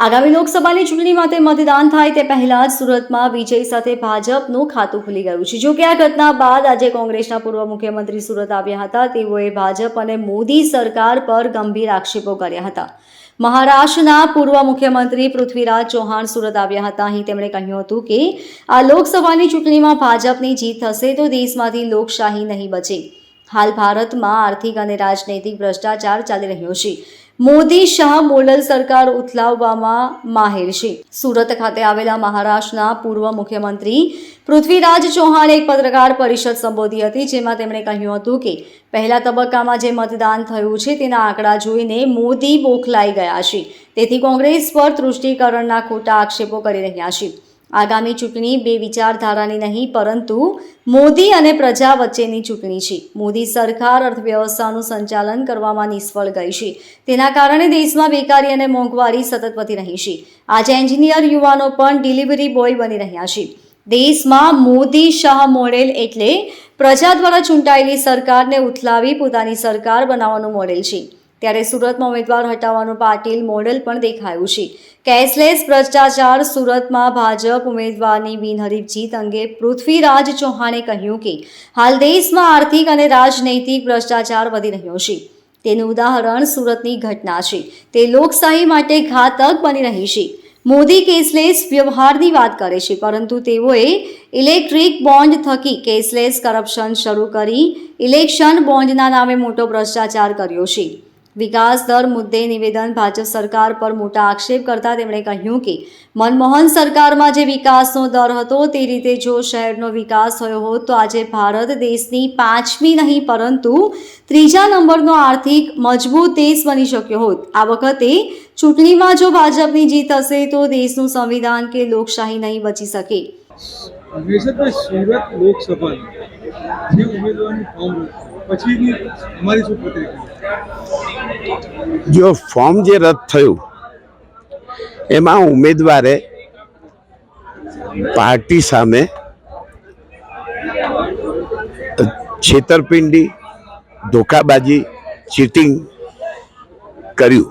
આગામી લોકસભાની ચૂંટણી માટે મતદાન થાય તે પહેલા જ સુરતમાં વિજય સાથે ભાજપનું ખાતું ખુલી ગયું છે। જો કે આ ઘટના બાદ આજે કોંગ્રેસના પૂર્વ મુખ્યમંત્રી સુરત આવ્યા હતા। તેઓએ ભાજપ અને મોદી સરકાર પર ગંભીર આક્ષેપો કર્યા હતા। મહારાષ્ટ્રના પૂર્વ મુખ્યમંત્રી પૃથ્વીરાજ ચૌહાણ સુરત આવ્યા હતા। અહીં તેમણે કહ્યું હતું કે આ લોકસભાની ચૂંટણીમાં ભાજપની જીત થશે તો દેશમાંથી લોકશાહી નહીં બચે। હાલ ભારતમાં આર્થિક અને રાજનૈતિક ભ્રષ્ટાચાર ચાલી રહ્યો છે। મોદી શાહ મોડલ સરકાર ઉથલાવવામાં માહેર છે। સુરત ખાતે આવેલા મહારાષ્ટ્રના પૂર્વ મુખ્યમંત્રી પૃથ્વીરાજ ચૌહાણે એક પત્રકાર પરિષદ સંબોધી હતી, જેમાં તેમણે કહ્યું હતું કે પહેલા તબક્કામાં જે મતદાન થયું છે તેના આંકડા જોઈને મોદી બોખલાઈ ગયા છે। તેથી કોંગ્રેસ પર તૃષ્ટિકરણના ખોટા આક્ષેપો કરી રહ્યા છે। આગામી ચૂંટણી બે વિચારધારાની નહીં પરંતુ મોદી અને પ્રજા વચ્ચેની ચૂંટણી છે। મોદી સરકાર અર્થવ્યવસ્થાનું સંચાલન કરવામાં નિષ્ફળ ગઈ છે। તેના કારણે દેશમાં બેકારી અને મોંઘવારી સતત વધી રહી છે। આજે એન્જિનિયર યુવાનો પણ ડિલિવરી બોય બની રહ્યા છે। દેશમાં મોદી શાહ મોડેલ એટલે પ્રજા દ્વારા ચૂંટાયેલી સરકારને ઉથલાવી પોતાની સરકાર બનાવવાનું મોડેલ છે। ત્યારે સુરતમાં ઉમેદવાર હટાવવાનું પાટીલ મોડેલ પણ દેખાયું છે। કેશલેસ ભ્રષ્ટાચાર સુરતમાં ભાજપ ઉમેદવારની બિનહરીફ જીત અંગે પૃથ્વીરાજ ચૌહાણે કહ્યું કે હાલ દેશમાં આર્થિક અને રાજનૈતિક ભ્રષ્ટાચાર વધી રહ્યો છે। તેનું ઉદાહરણ સુરતની ઘટના છે। તે લોકશાહી માટે ઘાતક બની રહી છે। મોદી કેશલેસ વ્યવહારની વાત કરે છે, પરંતુ તેઓએ ઇલેક્ટ્રિક બોન્ડ થકી કેશલેસ કરપ્શન શરૂ કરી ઇલેક્શન બોન્ડના નામે મોટો ભ્રષ્ટાચાર કર્યો છે। વિકાસ દર મુદ્દે નિવેદન ભાજપ સરકાર પર મોટા આક્ષેપ કરતા તેમણે કહ્યું કે મનમોહન સરકારમાં જે વિકાસનો દર હતો તે રીતે જો શહેરનો વિકાસ થયો હોત તો આજે ભારત દેશની 5મી નહીં પરંતુ 3જા નંબરનો આર્થિક મજબૂત દેશ બની શક્યો હોત। આ વખતે ચૂંટણીમાં જો ભાજપની જીત હશે તો દેશનું સંવિધાન કે લોકશાહી નહીં બચી શકે। સુરત લોકસભા જે ઉમેદવારની ફોર્મ પછીની અમારી શું પ્રતિક્રિયા? જો ફોર્મ જે રદ થયું એમાં ઉમેદવારે પાર્ટી સામે છેતરપિંડી, ધોકાબાજી, ચીટિંગ કર્યું।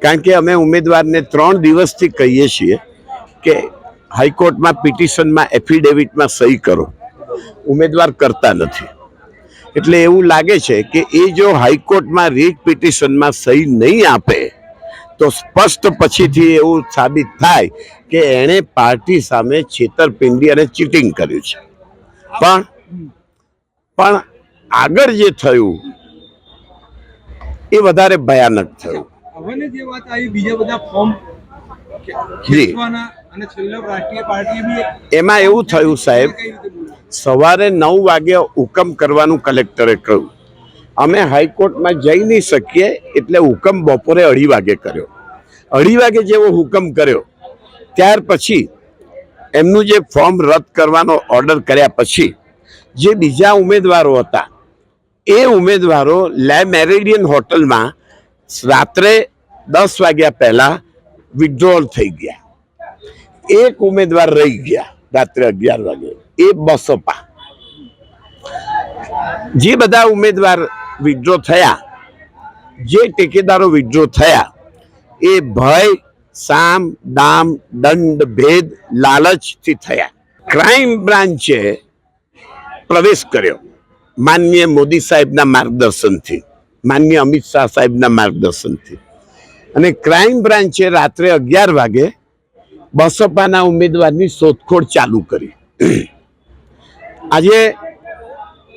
કારણ કે અમે ઉમેદવારને 3 દિવસથી કહીએ છીએ કે હાઈકોર્ટમાં પિટિશનમાં એફિડેવિટમાં સહી કરો, ઉમેદવાર કરતા નથી। એટલે એવું લાગે છે કે એ જો હાઈકોર્ટમાં રીટ પિટિશનમાં સહી નહીં આપે તો સ્પષ્ટ પછીથી એવું સાબિત થાય કે એણે પાર્ટી સામે છેતરપિંડી અને ચીટિંગ કર્યું છે। પણ આગળ જે થયું એ વધારે ભયાનક થયું। હવે જે વાત આવી બીજા બધા ફોર્મ ખેંચવાના અને છેલ્લે રાષ્ટ્રીય પાર્ટી બી એમાં એવું થયું સાહેબ, સવારે 9 વાગે હુકમ કરવાનું કલેક્ટરે કહ્યું। અમે હાઈકોર્ટમાં જઈ નહીં શકીએ એટલે હુકમ બપોરે 2:30 વાગે કર્યો। 2:30 વાગે જેવો હુકમ કર્યો ત્યાર પછી એમનું જે ફોર્મ રદ કરવાનો ઓર્ડર કર્યા પછી જે બીજા ઉમેદવારો હતા એ ઉમેદવારો લે મેરિડિયન હોટલમાં રાત્રે 10 વાગ્યા પહેલા વિથડ્રોલ થઈ ગયા। એક ઉમેદવાર રહી ગયા રાત્રે 11 વાગે, એ બસપા। જે બધા ઉમેદવાર વિથડ્રો થયા, જે ટેકેદારો વિથડ્રો થયા એ ભય, સામ, દામ, દંડ, ભેદ, લાલચથી થયા। ક્રાઇમ બ્રાન્ચે પ્રવેશ કર્યો માનનીય મોદી સાહેબના માર્ગદર્શનથી, માનનીય અમિત શાહ સાહેબના માર્ગદર્શનથી, અને ક્રાઇમ બ્રાન્ચે રાત્રે 11 વાગે બસપાના ઉમેદવારની શોધખોળ ચાલુ કરી। આજે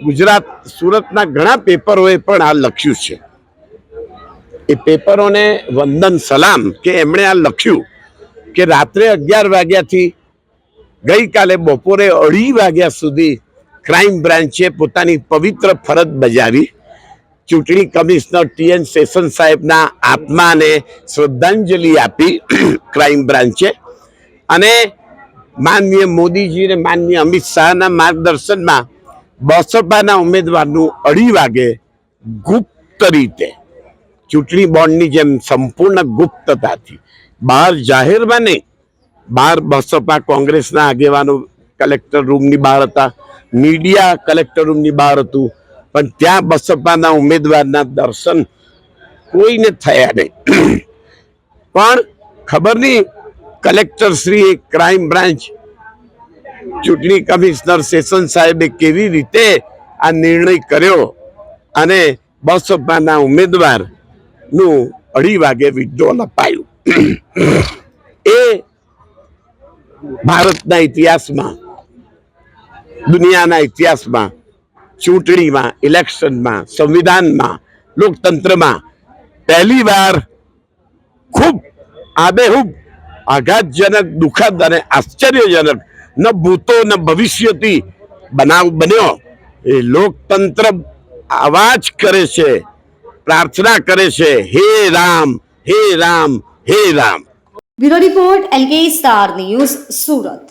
ગુજરાત સુરતના ઘણા પેપરોએ પણ આ લખ્યું છે। એ પેપરોને વંદન સલામ કે એમણે આ લખ્યું કે રાત્રે 11 વાગ્યાથી ગઈકાલે બપોરે 2:30 વાગ્યા સુધી ક્રાઇમ બ્રાન્ચે પોતાની પવિત્ર ફરજ બજાવી। ચૂંટણી કમિશનર TN સેશન સાહેબના આત્માને શ્રદ્ધાંજલિ આપી ક્રાઇમ બ્રાન્ચે, અને માનનીય મોદીજી અને માનનીય અમિત શાહના માર્ગદર્શનમાં બસપાના ઉમેદવારનું 2:30 વાગે ગુપ્ત રીતે ચૂંટણી બોન્ડની જેમ સંપૂર્ણ ગુપ્તતાથી બહાર, જાહેરમાં નહીં, બહાર બસપા કોંગ્રેસના આગેવાનો કલેક્ટર રૂમની બહાર હતા, મીડિયા કલેક્ટર રૂમની બહાર હતું, પણ ત્યાં બસપાના ઉમેદવારના દર્શન કોઈને થયા નહીં। પણ ખબર નહીં કલેક્ટર શ્રી, ક્રાઇમ બ્રાન્ચ, ચૂંટણી કમિશનર સેશન સાહેબે કેવી રીતે આ નિર્ણય કર્યો અને બસપાના ઉમેદવારનું 2:30 વાગે વિડ્રોલ અપાયું. એ ભારતના ઇતિહાસમાં, દુનિયાના ઇતિહાસમાં, ચૂંટણીમાં, ઇલેક્શનમાં, સંવિધાનમાં, લોકતંત્રમાં પહેલી વાર ખૂબ આબેહૂબ આઘાતજનક, દુઃખદ અને આશ્ચર્યજનક, ન ભૂતો ન ભવિષ્યથી બનાવ બન્યો. એ લોકતંત્ર આવાજ કરે છે, પ્રાર્થના કરે છે, હે રામ, હે રામ, હે Ram. Bureau report LK star news, Surat.